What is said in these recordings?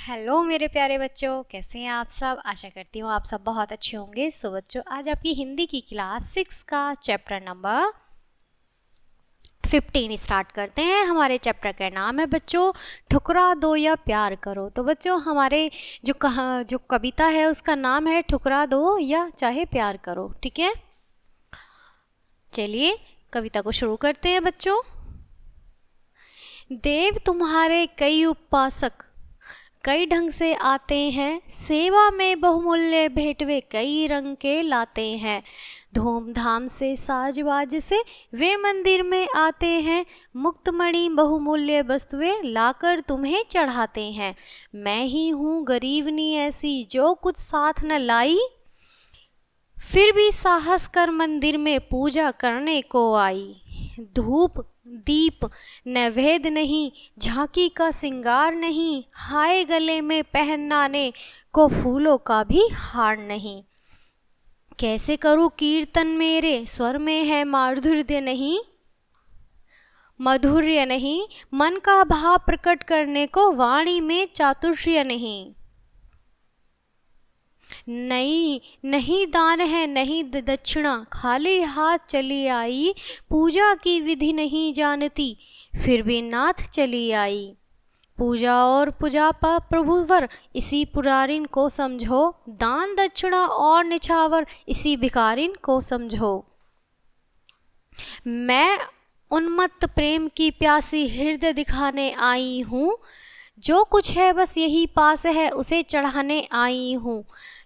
Hello मेरे प्यारे बच्चों, कैसे हैं आप सब। आशा करती हूँ आप सब बहुत अच्छे होंगे। सो बच्चों, आज आपकी हिंदी की क्लास 6 का चैप्टर नंबर 15 स्टार्ट करते हैं। हमारे चैप्टर का नाम है बच्चों ठुकरा दो या प्यार करो। तो बच्चों, हमारे जो कविता है उसका नाम है ठुकरा दो या चाहे प्यार करो। ठीक है, चलिए कविता को शुरू करते हैं बच्चों। देव तुम्हारे कई उपासक कई ढंग से आते हैं, सेवा में बहुमूल्य भेंटवे कई रंग के लाते हैं। धूमधाम से साजबाज से वे मंदिर में आते हैं, मुक्तमणि बहुमूल्य वस्तुएं लाकर तुम्हें चढ़ाते हैं। मैं ही हूँ गरीबनी ऐसी जो कुछ साथ न लाई, फिर भी साहस कर मंदिर में पूजा करने को आई। धूप दीप नैवेद्य नहीं, झांकी का सिंगार नहीं, हाय गले में पहनाने को फूलों का भी हार नहीं। कैसे करूं कीर्तन मेरे स्वर में है माधुर्य नहीं, मधुर्य नहीं, मन का भाव प्रकट करने को वाणी में चातुर्य नहीं। नहीं दान है नहीं दक्षिणा, खाली हाथ चली आई, पूजा की विधि नहीं जानती फिर भी नाथ चली आई। पूजा और पूजा पा प्रभुवर इसी पुरारिन को समझो, दान दक्षिणा और निछावर इसी भिखारिन को समझो। मैं उन्मत्त प्रेम की प्यासी हृदय दिखाने आई हूँ, जो कुछ है बस यही पास है उसे चढ़ाने आई हूँ।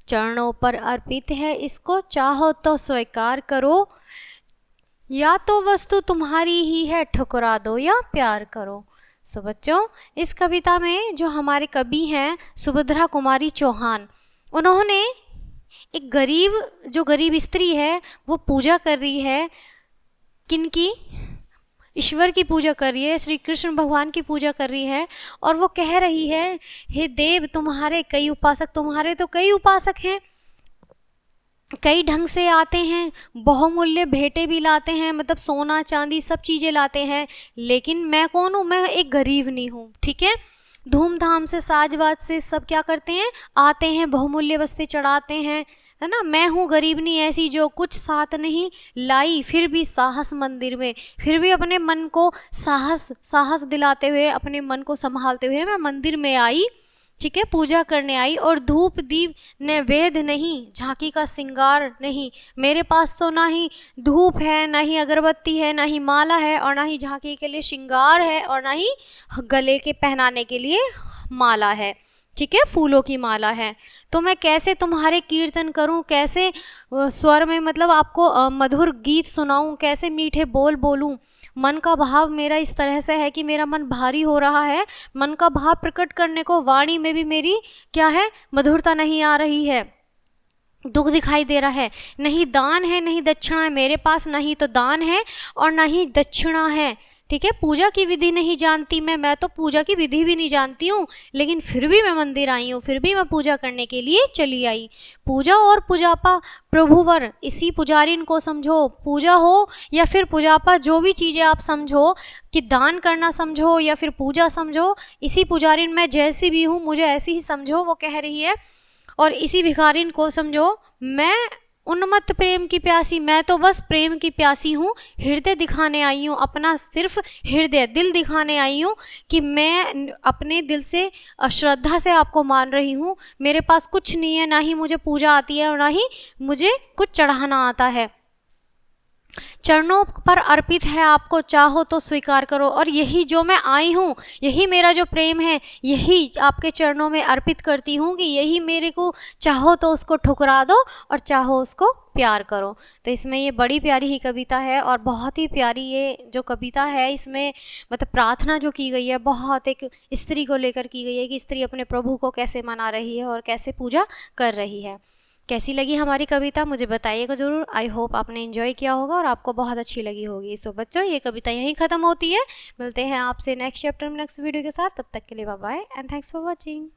चरणों पर अर्पित है इसको चाहो तो स्वीकार करो, या तो वस्तु तुम्हारी ही है ठुकरा दो या प्यार करो। सो बच्चों, इस कविता में जो हमारे कवि हैं सुभद्रा कुमारी चौहान, उन्होंने एक गरीब स्त्री है वो पूजा कर रही है, किनकी? ईश्वर की पूजा कर रही है, श्री कृष्ण भगवान की पूजा कर रही है। और वो कह रही है, हे देव तुम्हारे कई उपासक, तुम्हारे तो कई उपासक हैं, कई ढंग से आते हैं, बहुमूल्य भेंटें भी लाते हैं, मतलब सोना चांदी सब चीज़ें लाते हैं, लेकिन मैं कौन हूँ? मैं एक गरीब नहीं हूँ। ठीक है, धूमधाम से साजबाज से सब क्या करते हैं, आते हैं, बहुमूल्य वस्तुएं चढ़ाते हैं, है ना। मैं हूँ गरीबनी ऐसी जो कुछ साथ नहीं लाई, फिर भी साहस मंदिर में, फिर भी अपने मन को साहस दिलाते हुए, अपने मन को संभालते हुए मैं मंदिर में आई। ठीक है, पूजा करने आई। और धूप दीप नैवेद्य नहीं, झांकी का सिंगार नहीं, मेरे पास तो ना ही धूप है, ना ही अगरबत्ती है, ना ही माला है, और ना ही झांकी के लिए श्रृंगार है, और ना ही गले के पहनाने के लिए माला है। ठीक है, फूलों की माला है। तो मैं कैसे तुम्हारे कीर्तन करूं, कैसे स्वर में मतलब आपको मधुर गीत सुनाऊं, कैसे मीठे बोल बोलूं। मन का भाव मेरा इस तरह से है कि मेरा मन भारी हो रहा है, मन का भाव प्रकट करने को वाणी में भी मेरी क्या है, मधुरता नहीं आ रही है, दुख दिखाई दे रहा है। नहीं दान है नहीं दक्षिणा है मेरे पास, नहीं तो दान है और ना ही दक्षिणा है। ठीक है, पूजा की विधि नहीं जानती मैं तो पूजा की विधि भी नहीं जानती हूँ, लेकिन फिर भी मैं मंदिर आई हूँ, फिर भी मैं पूजा करने के लिए चली आई। पूजा और पूजापा प्रभुवर इसी पुजारिन को समझो, पूजा हो या फिर पूजापा, जो भी चीज़ें आप समझो, कि दान करना समझो या फिर पूजा समझो, इसी पुजारिन में जैसी भी हूँ मुझे ऐसी ही समझो, वो कह रही है। और इसी भिखारिन को समझो, मैं उन्मत्त प्रेम की प्यासी, मैं तो बस प्रेम की प्यासी हूँ, हृदय दिखाने आई हूँ, अपना सिर्फ हृदय दिल दिखाने आई हूँ कि मैं अपने दिल से श्रद्धा से आपको मान रही हूँ। मेरे पास कुछ नहीं है, ना ही मुझे पूजा आती है और ना ही मुझे कुछ चढ़ाना आता है। चरणों पर अर्पित है आपको, चाहो तो स्वीकार करो। और यही जो मैं आई हूँ, यही मेरा जो प्रेम है, यही आपके चरणों में अर्पित करती हूँ कि यही मेरे को, चाहो तो उसको ठुकरा दो और चाहो उसको प्यार करो। तो इसमें ये बड़ी प्यारी ही कविता है और बहुत ही प्यारी ये जो कविता है, इसमें मतलब प्रार्थना जो की गई है बहुत एक स्त्री को लेकर की गई है कि स्त्री अपने प्रभु को कैसे मना रही है और कैसे पूजा कर रही है। कैसी लगी हमारी कविता मुझे बताइएगा ज़रूर। आई होप आपने एंजॉय किया होगा और आपको बहुत अच्छी लगी होगी। सो बच्चों, ये कविता यहीं ख़त्म होती है। मिलते हैं आपसे नेक्स्ट चैप्टर में नेक्स्ट वीडियो के साथ। तब तक के लिए bye bye and thanks for watching.